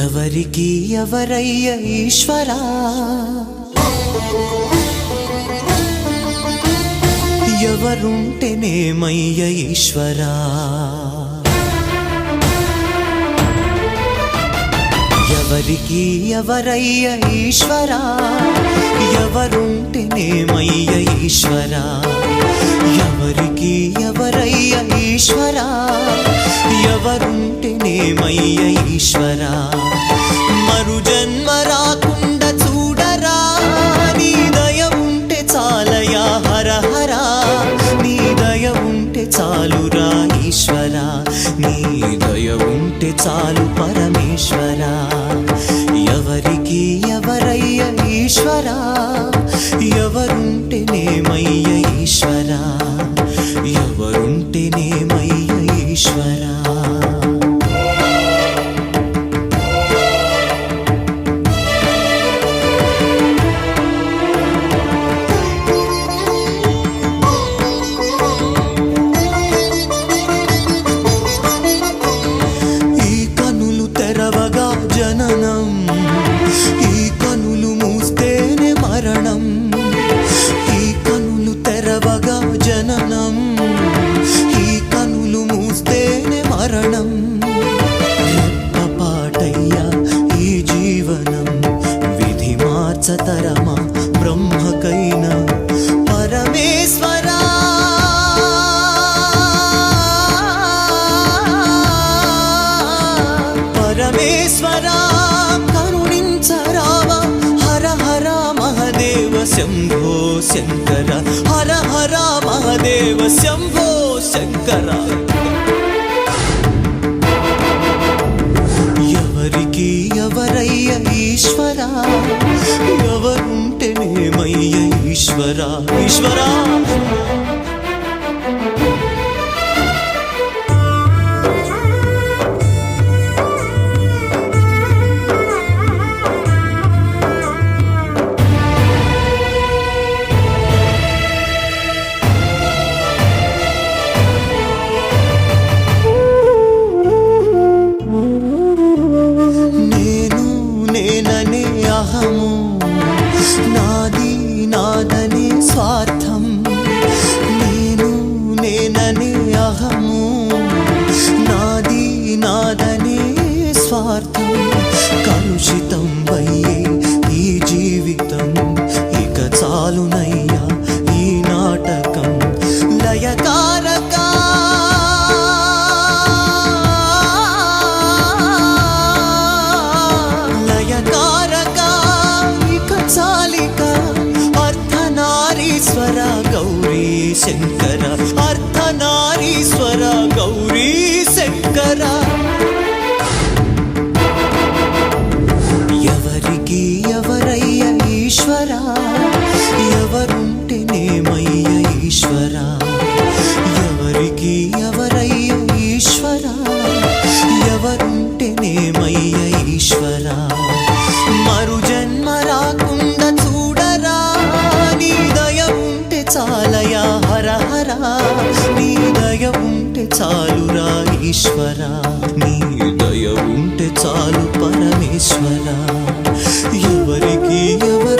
ఎవరికి ఎవరయ్య ఈశ్వరా, ఎవరుంటేనేమయ్య ఈశ్వరా, ఎవరికి ఎవరయ్య ఈశ్వరా, ఎవరుంటేనేమయ్య ఈశ్వరా, ఎవరికి ఎవరయ్య ఈశ్వరా, ఎవరుంటేనేమయ్య ఈశ్వరా. మరు జన్మ రాకుండా చూడరా, నీ దయ ఉంటే చాలయా హర హర, నీ దయ ఉంటే చాలురా ఈశ్వరా, నీ దయ ఉంటే చాలు పరమేశ్వరా. ఎవరికి ఎవరయ్య ఈశ్వరా, ఎవరుంటేనేమయ్య ఈశ్వరా, ఎవరుంటేనేమయ్య ఈశ్వరా. జననం ఈ కనులు మూస్తేనే మరణం, ఈ కనులు తెరవగా జననం, ఈ కనులు మూస్తేనే మరణం. రెప్పపాటయ్యా ఈ జీవనం, విధి మార్చతరమా బ్రహ్మకైనా పరమేశ్వరా. పరమేశ్వరా కరుణించరావా, హర హర మహదేవ శంభో శంకర, హర హర మహదేవ శంభో శంకర. ఎవరికి ఎవరయ్య ఈశ్వరా, ఎవరుంటేనేమయ్య ఈశ్వరా, ఈశ్వరా. అహము నాది నాదనే స్వార్థం, నేను నేననే అహము నాది నాదనే స్వార్థం. కలుషితం వయ్యే ఈ జీవితం, ఇక చాలునయ్యా ఈ నాటకం. లయకారక అర్ధనారీశ్వర గౌరీ శంకర, అర్ధనారీశ్వర గౌరీ శంకర. ఎవరికి ఎవరయ్య ఈశ్వరా, ఎవరుంటేనేమయ్య ఈశ్వరా, ఎవరికి ఎవరయ్య ఈశ్వరా, ఎవరుంటేనేమయ్య ఈశ్వరా. మరు జన్మ రాకుండా చూడరా, నీ దయ ఉంటే చాలయా హర హర, నీ దయ ఉంటే చాలురా ఈశ్వరా, నీ దయ ఉంటే చాలు పరమేశ్వరా. ఎవరికి ఎవరు